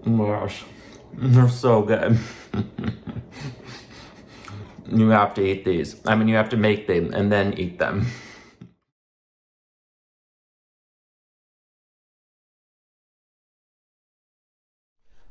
Oh my gosh, they're so good. You have to eat these. I mean, you have to make them and then eat them.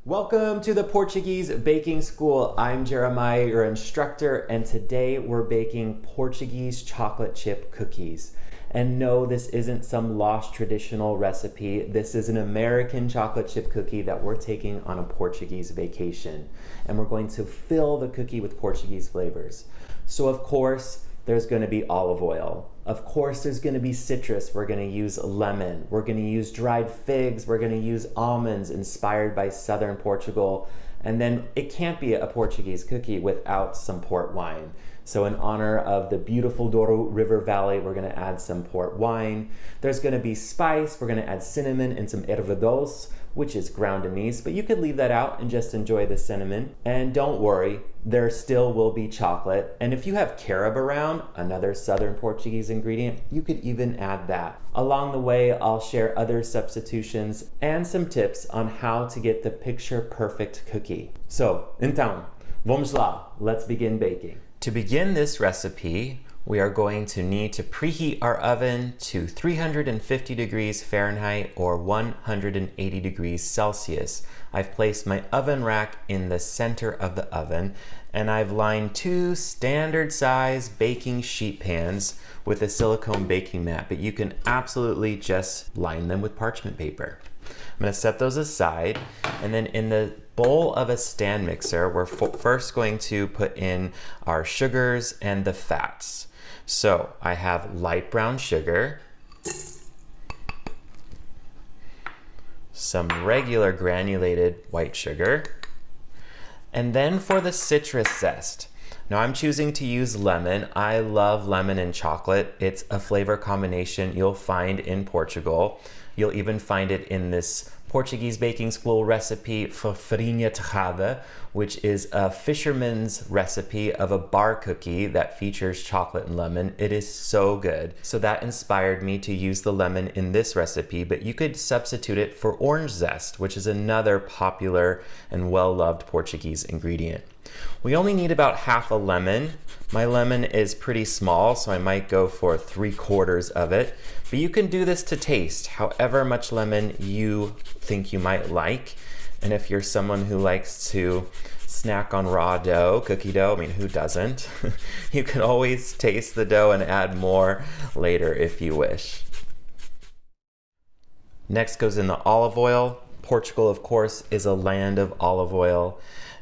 Welcome to the Portuguese Baking School. I'm Jeremiah, your instructor, and today we're baking Portuguese chocolate chip cookies. And no, this isn't some lost traditional recipe. This is an American chocolate chip cookie that we're taking on a Portuguese vacation. And we're going to fill the cookie with Portuguese flavors. So of course, there's going to be olive oil. Of course, there's going to be citrus. We're going to use lemon. We're going to use dried figs. We're going to use almonds inspired by southern Portugal. And then it can't be a Portuguese cookie without some port wine. So in honor of the beautiful Douro River Valley, we're going to add some port wine. There's going to be spice. We're going to add cinnamon and some erva doce, which is ground anise, but you could leave that out and just enjoy the cinnamon. And don't worry, there still will be chocolate. And if you have carob around, another southern Portuguese ingredient, you could even add that. Along the way, I'll share other substitutions and some tips on how to get the picture perfect cookie. So, então, vamos lá, let's begin baking. To begin this recipe, we are going to need to preheat our oven to 350 degrees Fahrenheit or 180 degrees Celsius. I've placed my oven rack in the center of the oven, and I've lined two standard size baking sheet pans with a silicone baking mat, but you can absolutely just line them with parchment paper. I'm going to set those aside, and then in the bowl of a stand mixer, we're first going to put in our sugars and the fats. So I have light brown sugar, some regular granulated white sugar, and then for the citrus zest. Now I'm choosing to use lemon. I love lemon and chocolate. It's a flavor combination you'll find in Portugal. You'll even find it in this Portuguese Baking School recipe for farinha torrada, which is a fisherman's recipe of a bar cookie that features chocolate and lemon. It is so good. So that inspired me to use the lemon in this recipe, but you could substitute it for orange zest, which is another popular and well-loved Portuguese ingredient. We only need about half a lemon. My lemon is pretty small, so I might go for 3/4 of it. But you can do this to taste, however much lemon you think you might like. And if you're someone who likes to snack on raw dough, cookie dough, I mean, who doesn't? You can always taste the dough and add more later if you wish. Next goes in the olive oil. Portugal, of course, is a land of olive oil.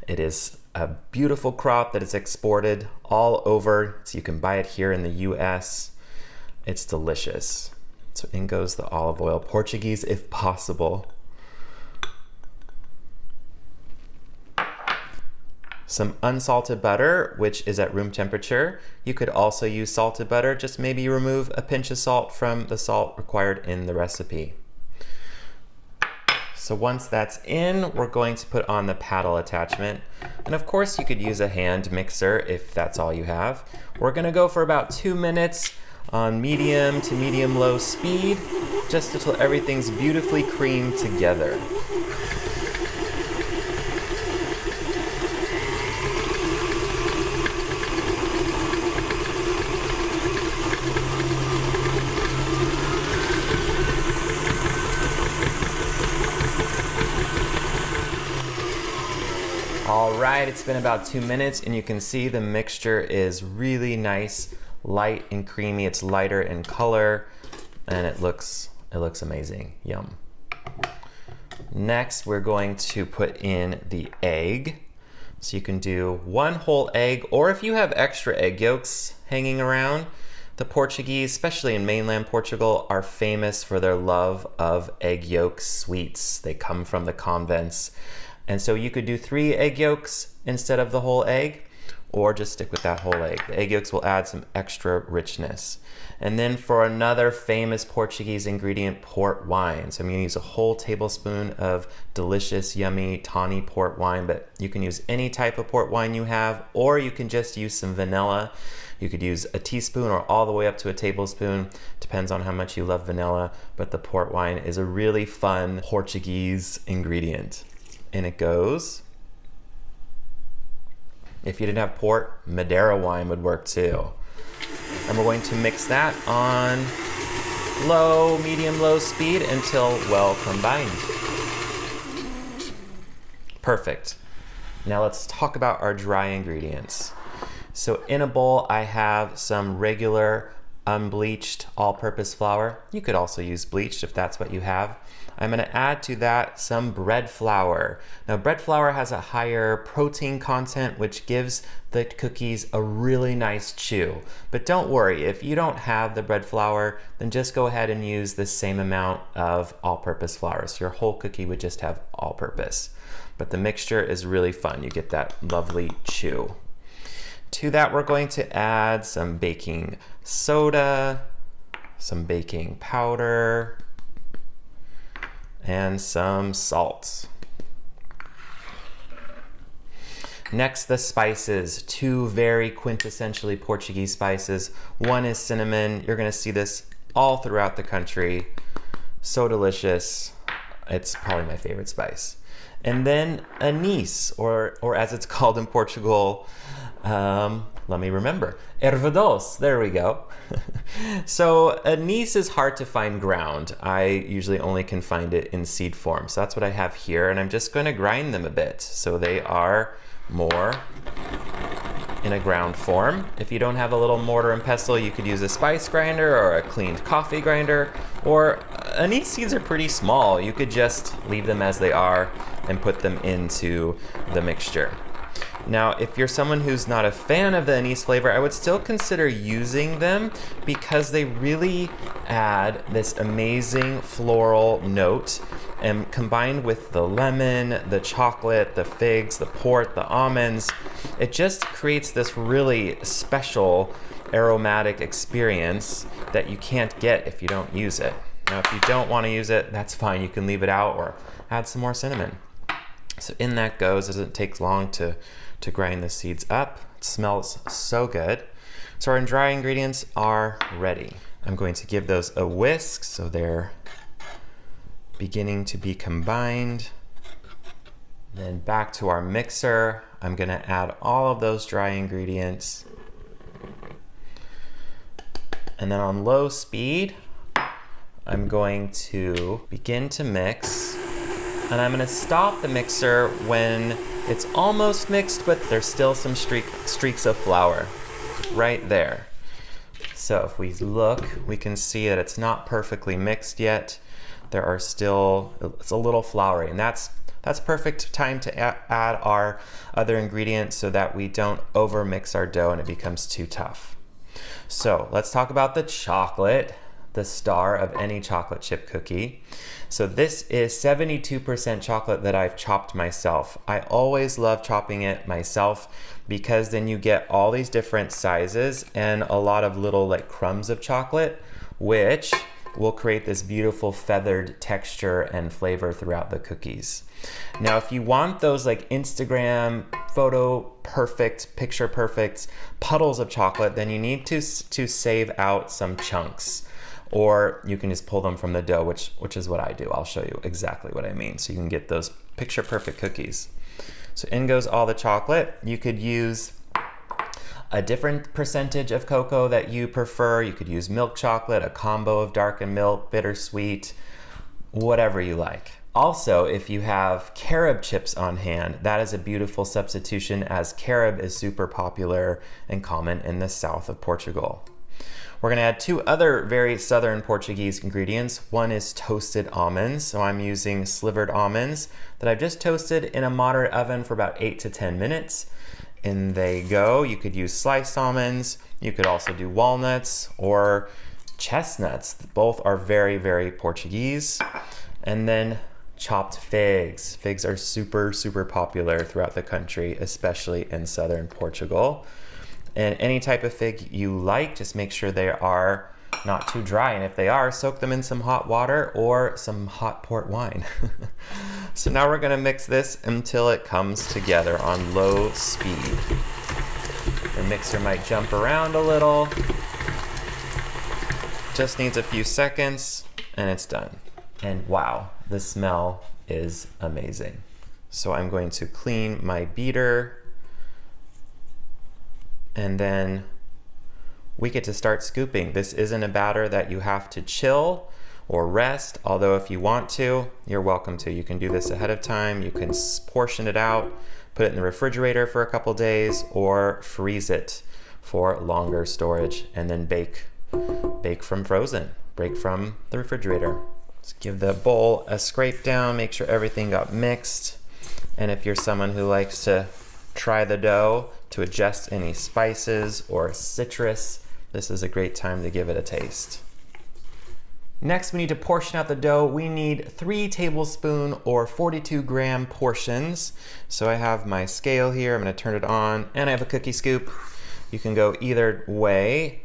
It is a beautiful crop that is exported all over, so you can buy it here in the US. It's delicious. So in goes the olive oil, Portuguese if possible. Some unsalted butter, which is at room temperature. You could also use salted butter, just maybe remove a pinch of salt from the salt required in the recipe. So once that's in, we're going to put on the paddle attachment. And of course you could use a hand mixer if that's all you have. We're gonna go for about 2 minutes on medium to medium low speed, just until everything's beautifully creamed together. All right, it's been about 2 minutes and you can see the mixture is really nice, light and creamy. It's lighter in color and it looks amazing. Yum. Next, we're going to put in the egg. So you can do 1 whole egg, or if you have extra egg yolks hanging around, the Portuguese, especially in mainland Portugal, are famous for their love of egg yolk sweets. They come from the convents. And so you could do 3 egg yolks instead of the whole egg, or just stick with that whole egg. The egg yolks will add some extra richness. And then for another famous Portuguese ingredient, port wine. So I'm gonna use a whole tablespoon of delicious, yummy, tawny port wine, but you can use any type of port wine you have, or you can just use some vanilla. You could use a teaspoon or all the way up to a tablespoon, depends on how much you love vanilla, but the port wine is a really fun Portuguese ingredient. In it goes. If you didn't have port, Madeira wine would work too. And we're going to mix that on low, medium, low speed until well combined. Perfect. Now let's talk about our dry ingredients. So in a bowl, I have some regular unbleached all-purpose flour. You could also use bleached if that's what you have. I'm going to add to that some bread flour. Now bread flour has a higher protein content, which gives the cookies a really nice chew. But don't worry, if you don't have the bread flour, then just go ahead and use the same amount of all-purpose flour. So your whole cookie would just have all-purpose. But the mixture is really fun. You get that lovely chew. To that, we're going to add some baking soda, some baking powder, and some salt. Next, the spices. Two very quintessentially Portuguese spices. One is cinnamon. You're going to see this all throughout the country. So delicious. It's probably my favorite spice. And then anise, or as it's called in Portugal, let me remember, ervados, there we go. So anise is hard to find ground. I usually only can find it in seed form. So that's what I have here, and I'm just going to grind them a bit so they are more in a ground form. If you don't have a little mortar and pestle, you could use a spice grinder or a cleaned coffee grinder, or anise seeds are pretty small. You could just leave them as they are and put them into the mixture. Now, if you're someone who's not a fan of the anise flavor, I would still consider using them because they really add this amazing floral note, and combined with the lemon, the chocolate, the figs, the port, the almonds, it just creates this really special aromatic experience that you can't get if you don't use it. Now, if you don't want to use it, that's fine. You can leave it out or add some more cinnamon. So in that goes. It doesn't take long to grind the seeds up. It smells so good. So our dry ingredients are ready. I'm going to give those a whisk so they're beginning to be combined. Then back to our mixer. I'm going to add all of those dry ingredients. And then on low speed, I'm going to begin to mix. And I'm going to stop the mixer when it's almost mixed, but there's still some streaks of flour right there. So if we look, we can see that it's not perfectly mixed yet. There are still, it's a little floury, and that's perfect time to add our other ingredients so that we don't over mix our dough and it becomes too tough. So let's talk about the chocolate, the star of any chocolate chip cookie. So this is 72% chocolate that I've chopped myself. I always love chopping it myself because then you get all these different sizes and a lot of little like crumbs of chocolate, which will create this beautiful feathered texture and flavor throughout the cookies. Now, if you want those like Instagram photo perfect, picture perfect puddles of chocolate, then you need to save out some chunks. Or you can just pull them from the dough, which is what I do. I'll show you exactly what I mean. So you can get those picture perfect cookies. So in goes all the chocolate. You could use a different percentage of cocoa that you prefer. You could use milk chocolate, a combo of dark and milk, bittersweet, whatever you like. Also, if you have carob chips on hand, that is a beautiful substitution as carob is super popular and common in the south of Portugal. We're going to add two other very southern Portuguese ingredients. One is toasted almonds. So I'm using slivered almonds that I've just toasted in a moderate oven for about 8 to 10 minutes. In they go. You could use sliced almonds. You could also do walnuts or chestnuts. Both are very, very Portuguese. And then chopped figs. Figs are super, super popular throughout the country, especially in southern Portugal. And any type of fig you like, just make sure they are not too dry. And if they are, soak them in some hot water or some hot port wine. So now we're going to mix this until it comes together on low speed. The mixer might jump around a little. Just needs a few seconds and it's done. And wow, the smell is amazing. So I'm going to clean my beater, and then we get to start scooping. This isn't a batter that you have to chill or rest, although if you want to, you're welcome to. You can do this ahead of time. You can portion it out, put it in the refrigerator for a couple days, or freeze it for longer storage, and then bake from frozen, bake from the refrigerator. Just give the bowl a scrape down, make sure everything got mixed. And if you're someone who likes to try the dough to adjust any spices or citrus, this is a great time to give it a taste. Next, we need to portion out the dough. We need 3 tablespoon or 42-gram portions. So I have my scale here. I'm going to turn it on, and I have a cookie scoop. You can go either way,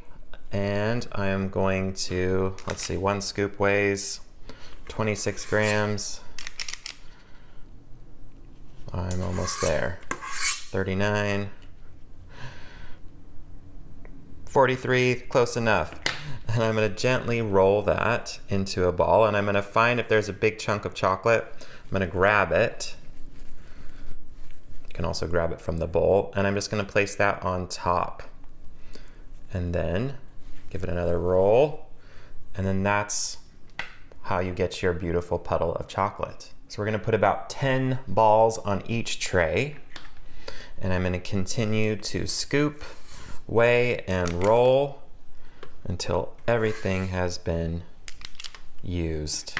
and I am going to, let's see, 1 scoop weighs 26 grams. I'm almost there. 39, 43, close enough. And I'm going to gently roll that into a ball, and I'm going to find if there's a big chunk of chocolate. I'm going to grab it. You can also grab it from the bowl, and I'm just going to place that on top. And then give it another roll, and then that's how you get your beautiful puddle of chocolate. So we're going to put about 10 balls on each tray, and I'm going to continue to scoop, weigh, and roll until everything has been used.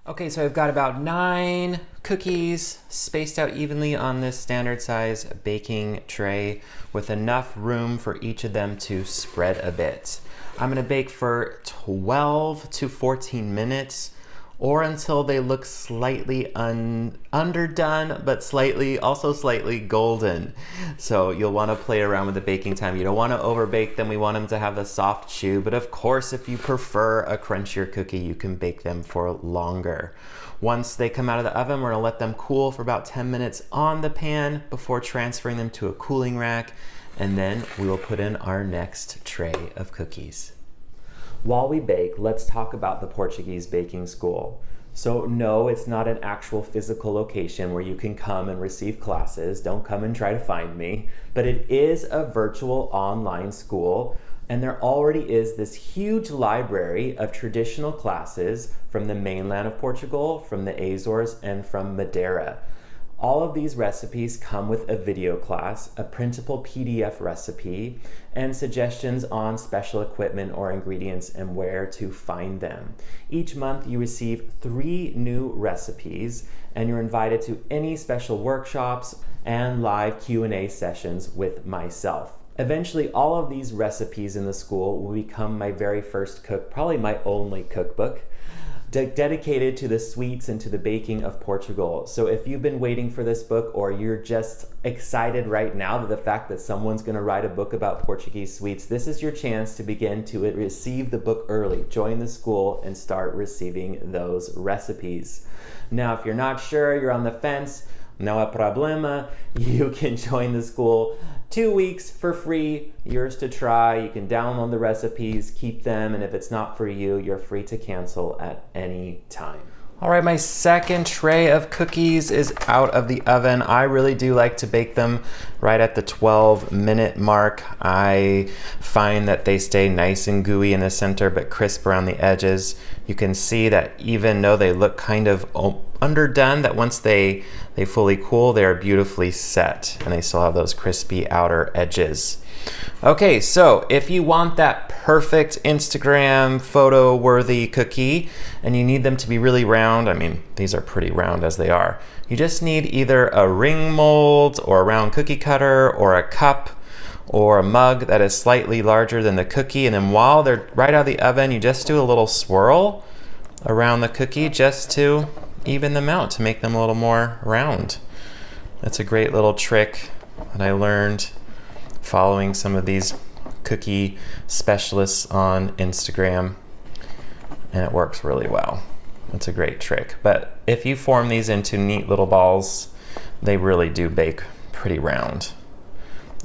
Okay, so I've got about 9 cookies spaced out evenly on this standard size baking tray with enough room for each of them to spread a bit. I'm gonna bake for 12 to 14 minutes, or until they look slightly underdone, but also slightly golden. So you'll wanna play around with the baking time. You don't wanna overbake them. We want them to have a soft chew, but of course, if you prefer a crunchier cookie, you can bake them for longer. Once they come out of the oven, we're gonna let them cool for about 10 minutes on the pan before transferring them to a cooling rack, and then we will put in our next tray of cookies. While we bake, let's talk about the Portuguese Baking School. So no, it's not an actual physical location where you can come and receive classes. Don't come and try to find me. But it is a virtual online school, and there already is this huge library of traditional classes from the mainland of Portugal, from the Azores, and from Madeira. All of these recipes come with a video class, a printable PDF recipe, and suggestions on special equipment or ingredients and where to find them. Each month you receive 3 new recipes, and you're invited to any special workshops and live Q&A sessions with myself. Eventually, all of these recipes in the school will become my very first probably my only cookbook, dedicated to the sweets and to the baking of Portugal. So if you've been waiting for this book, or you're just excited right now to the fact that someone's gonna write a book about Portuguese sweets, this is your chance to begin to receive the book early. Join the school and start receiving those recipes. Now, if you're not sure, you're on the fence, no problema, you can join the school 2 weeks for free, yours to try. You can download the recipes, keep them, and if it's not for you, you're free to cancel at any time. All right, my second tray of cookies is out of the oven. I really do like to bake them right at the 12-minute mark. I find that they stay nice and gooey in the center, but crisp around the edges. You can see that even though they look kind of underdone, that once they fully cool, they are beautifully set, and they still have those crispy outer edges. Okay, so if you want that perfect Instagram photo-worthy cookie, and you need them to be really round, I mean, these are pretty round as they are, you just need either a ring mold or a round cookie cutter or a cup or a mug that is slightly larger than the cookie, and then while they're right out of the oven, you just do a little swirl around the cookie just to even them out, to make them a little more round. That's a great little trick that I learned following some of these cookie specialists on Instagram, and it works really well. It's a great trick. But if you form these into neat little balls, they really do bake pretty round,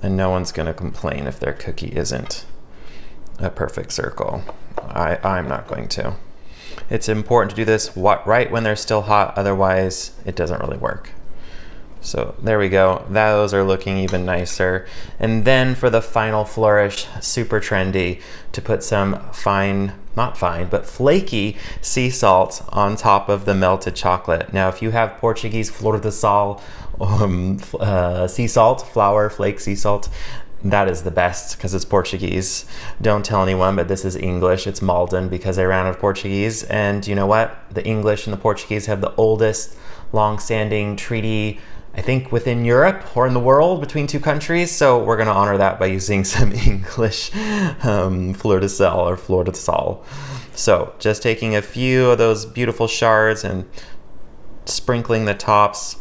and no one's gonna complain if their cookie isn't a perfect circle. I'm not going to. It's important to do this right when they're still hot, otherwise it doesn't really work. So there we go. Those are looking even nicer. And then for the final flourish, super trendy, to put some not fine, but flaky sea salt on top of the melted chocolate. Now, if you have Portuguese flor de sal sea salt, flour flake sea salt, that is the best because it's Portuguese. Don't tell anyone, but this is English. It's Malden because they ran out of Portuguese. And you know what? The English and the Portuguese have the oldest long-standing treaty, I think, within Europe or in the world between two countries. So we're going to honor that by using some English fleur de sel or fleur de sal. So just taking a few of those beautiful shards and sprinkling the tops.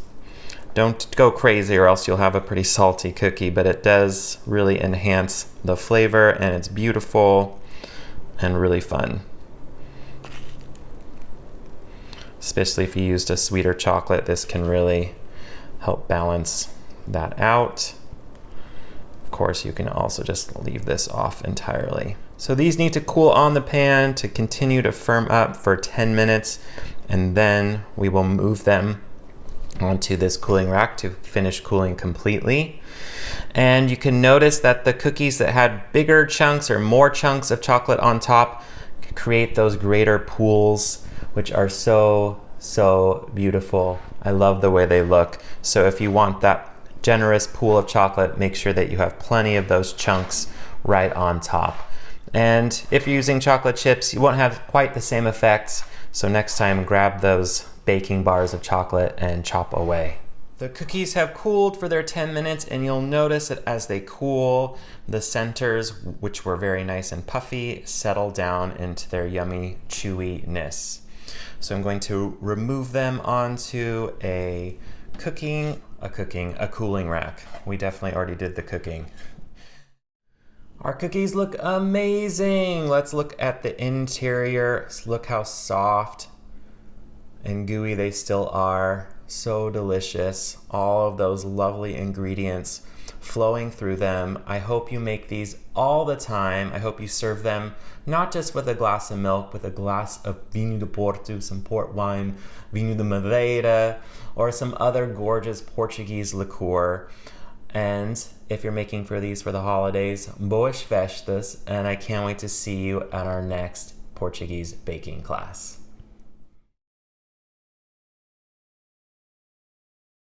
Don't go crazy or else you'll have a pretty salty cookie, but it does really enhance the flavor and it's beautiful and really fun. Especially if you used a sweeter chocolate, this can really help balance that out. Of course, you can also just leave this off entirely. So these need to cool on the pan to continue to firm up for 10 minutes, and then we will move them onto this cooling rack to finish cooling completely. And you can notice that the cookies that had bigger chunks or more chunks of chocolate on top create those greater pools, which are so beautiful. I love the way they look. So if you want that generous pool of chocolate, make sure that you have plenty of those chunks right on top. And if you're using chocolate chips, you won't have quite the same effects. So next time, grab those baking bars of chocolate and chop away. The cookies have cooled for their 10 minutes, and you'll notice that as they cool, the centers, which were very nice and puffy, settle down into their yummy chewiness. So I'm going to remove them onto a cooling rack. We definitely already did the cooking. Our cookies look amazing. Let's look at the interior. Look how soft and gooey they still are. So delicious. All of those lovely ingredients flowing through them. I hope you make these all the time. I hope you serve them not just with a glass of milk, with a glass of vinho de Porto, some port wine, vinho de Madeira, or some other gorgeous Portuguese liqueur. And if you're making for these for the holidays, boas festas, and I can't wait to see you at our next Portuguese baking class.